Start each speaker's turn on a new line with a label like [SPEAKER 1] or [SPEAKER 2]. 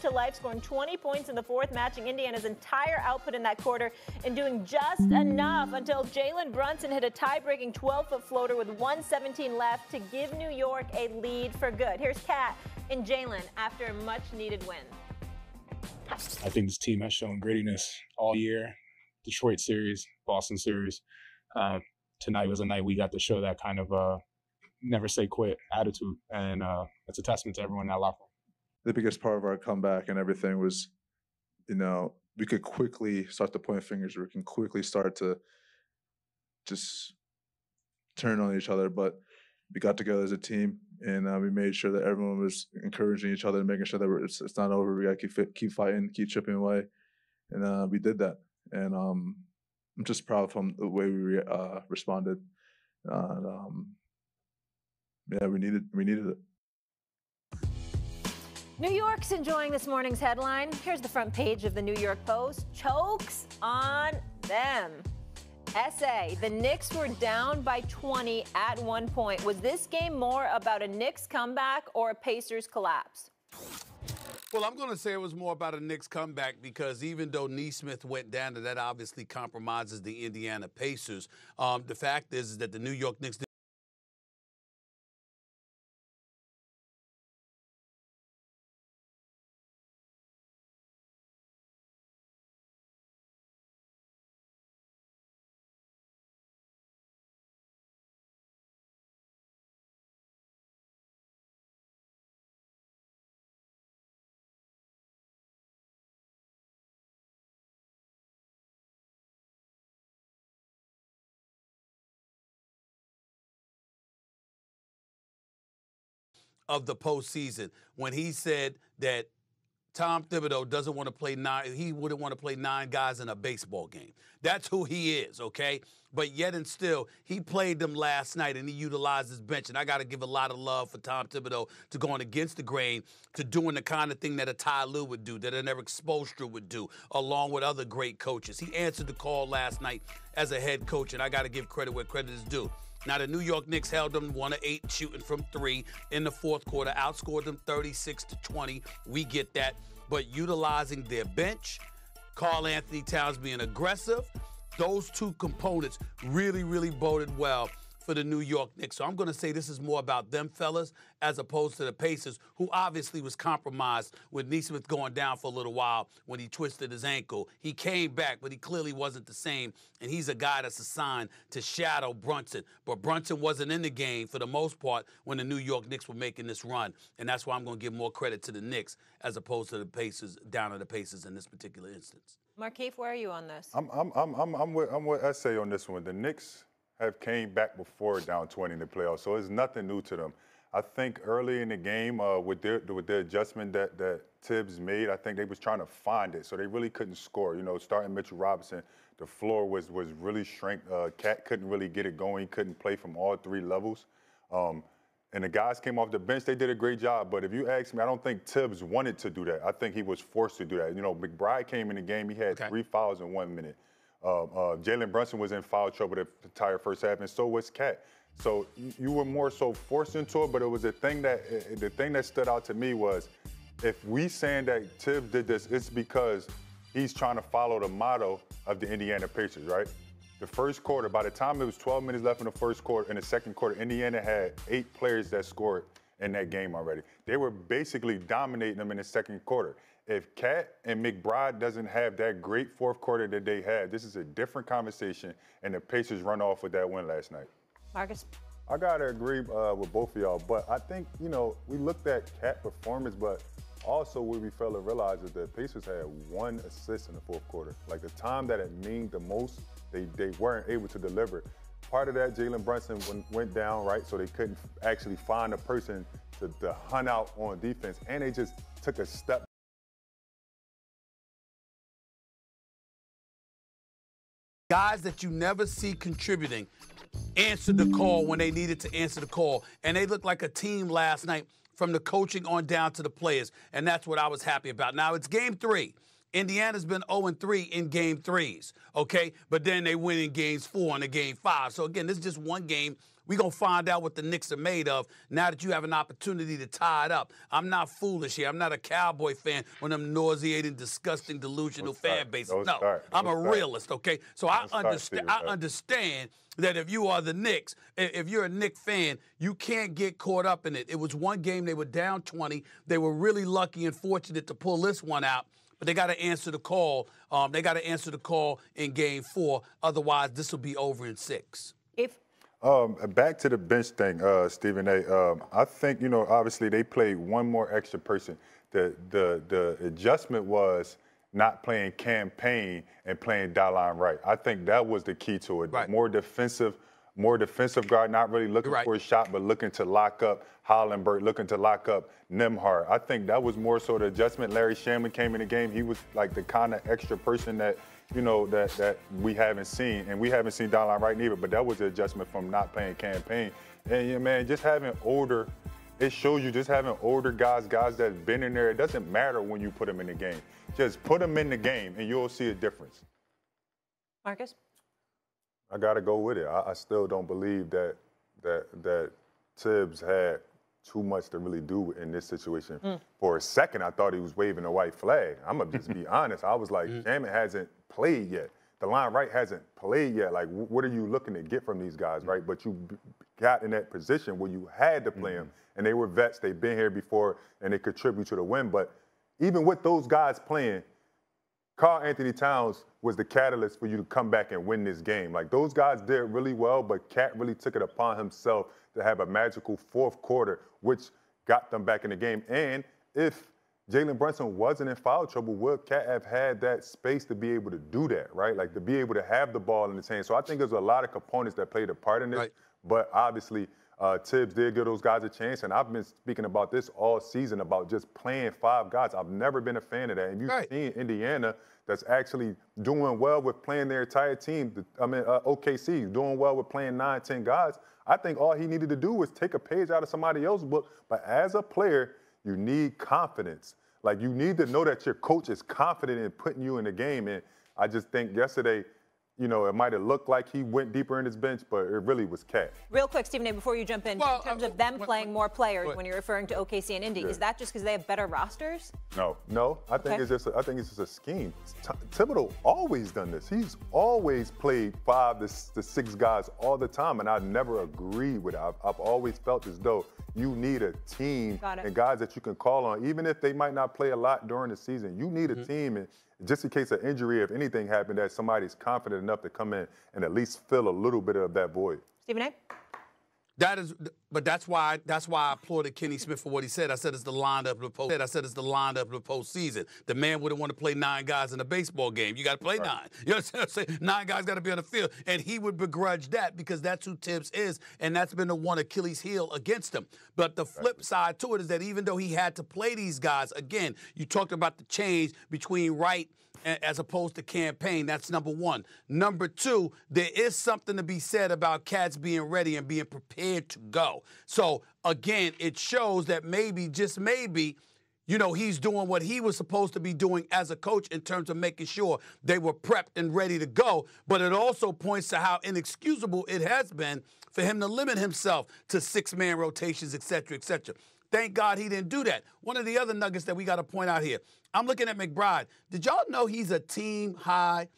[SPEAKER 1] to life, scoring 20 points in the fourth, matching Indiana's entire output in that quarter and doing just enough until Jalen Brunson hit a tie-breaking 12-foot floater with 1:17 left to give New York a lead for good. Here's Kat and Jalen after a much-needed win.
[SPEAKER 2] I think this team has shown grittiness all year. Detroit series, Boston series. Tonight was a night we got to show that kind of never say quit attitude, and it's a testament to everyone in that locker room.
[SPEAKER 3] The biggest part of our comeback and everything was, we could quickly start to point fingers. We can quickly start to just turn on each other, but we got together as a team, and we made sure that everyone was encouraging each other and making sure that it's not over. We got to keep fighting, keep chipping away, and we did that. And I'm just proud from the way we responded. Yeah, we needed it.
[SPEAKER 1] New York's enjoying this morning's headline. Here's the front page of the New York Post. Chokes on them. SA, the Knicks were down by 20 at one point. Was this game more about a Knicks comeback or a Pacers collapse?
[SPEAKER 4] Well, I'm going to say it was more about a Knicks comeback because even though Nesmith went down, that obviously compromises the Indiana Pacers. The fact is that the New York Knicks of the postseason when he said that Tom Thibodeau doesn't want to play he wouldn't want to play 9 guys in a baseball game. That's who he is, okay? But yet and still, he played them last night and he utilized his bench. And I got to give a lot of love for Tom Thibodeau to going against the grain, to doing the kind of thing that a Ty Lue would do, that an Eric Spoelstra would do, along with other great coaches. He answered the call last night as a head coach, and I got to give credit where credit is due. Now, the New York Knicks held them 1 of 8 shooting from 3 in the fourth quarter, outscored them 36-20. We get that. But utilizing their bench, Karl Anthony Towns being aggressive, those two components really, really boded well for the New York Knicks. So I'm going to say this is more about them fellas as opposed to the Pacers, who obviously was compromised with Nesmith going down for a little while when he twisted his ankle. He came back, but he clearly wasn't the same, and he's a guy that's assigned to shadow Brunson. But Brunson wasn't in the game for the most part when the New York Knicks were making this run, and that's why I'm going to give more credit to the Knicks as opposed to the Pacers, down to the Pacers in this particular instance.
[SPEAKER 1] Markeith, where are you on this?
[SPEAKER 5] I'm with Essay on this one. The Knicks have came back before down 20 in the playoffs, so it's nothing new to them. I think early in the game, with the adjustment that Tibbs made, I think they was trying to find it, so they really couldn't score. Starting Mitchell Robinson, the floor was really shrank. Cat couldn't really get it going. He couldn't play from all 3 levels. And the guys came off the bench. They did a great job. But if you ask me, I don't think Tibbs wanted to do that. I think he was forced to do that. McBride came in the game. He had 3 fouls in 1 minute. Jalen Brunson was in foul trouble the entire first half, and so was Cat. So you were more so forced into it, but it was the thing that stood out to me was, if we saying that Tibbs did this, it's because he's trying to follow the motto of the Indiana Pacers, right? The first quarter, by the time it was 12 minutes left in the first quarter, in the second quarter, Indiana had 8 players that scored in that game already. They were basically dominating them in the second quarter. If Cat and McBride doesn't have that great fourth quarter that they had, this is a different conversation, and the Pacers run off with that win last night.
[SPEAKER 1] Marcus?
[SPEAKER 5] I got to agree with both of y'all, but I think, we looked at Cat performance, but also what we failed to realize is that Pacers had 1 assist in the fourth quarter. Like, the time that it meant the most, they weren't able to deliver. Part of that, Jalen Brunson went down, right? So they couldn't actually find a person to hunt out on defense, and they just took a step.
[SPEAKER 4] Guys that you never see contributing answered the call when they needed to answer the call. And they looked like a team last night from the coaching on down to the players. And that's what I was happy about. Now, it's game 3. Indiana's been 0-3 in game 3s, okay? But then they win in games 4 and a game 5. So, again, this is just one game We're going to find out what the Knicks are made of now that you have an opportunity to tie it up. I'm not foolish here. I'm not a Cowboy fan, one of them nauseating, disgusting, delusional fan bases. No, I'm a realist, okay? So I understand that if you are the Knicks, if you're a Knicks fan, you can't get caught up in it. It was one game, they were down 20. They were really lucky and fortunate to pull this one out, but they got to answer the call. They got to answer the call in Game 4. Otherwise, this will be over in 6.
[SPEAKER 5] Back to the bench thing, Stephen A. I think, obviously they played one more extra person. The adjustment was not playing campaign and playing Dalon Wright. I think that was the key to it.
[SPEAKER 4] Right.
[SPEAKER 5] More defensive guard, not really looking for a shot, but looking to lock up Hollenberg, looking to lock up Nembhard. I think that was more so the adjustment. Larry Shannon came in the game. He was like the kind of extra person that, that we haven't seen. And we haven't seen Dalon Wright neither, but that was the adjustment from not playing campaign. And, man, just having older, it shows you just having older guys that's been in there. It doesn't matter when you put them in the game. Just put them in the game, and you'll see a difference.
[SPEAKER 1] Marcus?
[SPEAKER 5] I got to go with it. I still don't believe that Tibbs had too much to really do in this situation. For a second, I thought he was waving a white flag. I'm going to just be honest. I was like, Shamit hasn't played yet. DeLon Wright hasn't played yet. Like, what are you looking to get from these guys, right? But you got in that position where you had to play them, and they were vets. They've been here before, and they contribute to the win. But even with those guys playing, Karl Anthony Towns was the catalyst for you to come back and win this game. Like, those guys did really well, but Cat really took it upon himself to have a magical fourth quarter, which got them back in the game. And if Jalen Brunson wasn't in foul trouble, would Cat have had that space to be able to do that, right? Like, to be able to have the ball in his hand. So I think there's a lot of components that played a part in this. Right. But obviously, Tibbs did give those guys a chance, and I've been speaking about this all season about just playing 5 guys. I've never been a fan of that. And you've seen Indiana that's actually doing well with playing their entire team. OKC doing well with playing 9, 10 guys. I think all he needed to do was take a page out of somebody else's book. But as a player, you need confidence. Like, you need to know that your coach is confident in putting you in the game. And I just think yesterday, it might have looked like he went deeper in his bench, but it really was Cat.
[SPEAKER 1] Real quick, Stephen A., before you jump in terms of them playing more players when you're referring to OKC and Indy, is that just because they have better rosters?
[SPEAKER 5] No. I think it's just a scheme. Thibodeau always done this. He's always played 5 to 6 guys all the time, and I never agreed with it. I've always felt as though you need a team and guys that you can call on, even if they might not play a lot during the season. You need a team, and just in case of injury, if anything happened, that somebody's confident enough to come in and at least fill a little bit of that void.
[SPEAKER 1] Stephen A.?
[SPEAKER 4] That's why I applauded Kenny Smith for what he said. I said it's the lineup of the postseason. The man wouldn't want to play 9 guys in a baseball game. You got to play 9. You know what I'm saying? 9 guys got to be on the field, and he would begrudge that because that's who Tibbs is, and that's been the one Achilles heel against him. But the flip side to it is that even though he had to play these guys, again, you talked about the change between Wright as opposed to campaign. That's number one. Number 2, there is something to be said about cats being ready and being prepared to go. So, again, it shows that maybe, just maybe, he's doing what he was supposed to be doing as a coach in terms of making sure they were prepped and ready to go. But it also points to how inexcusable it has been for him to limit himself to 6-man rotations, et cetera, et cetera. Thank God he didn't do that. One of the other nuggets that we got to point out here, I'm looking at McBride. Did y'all know he's a team high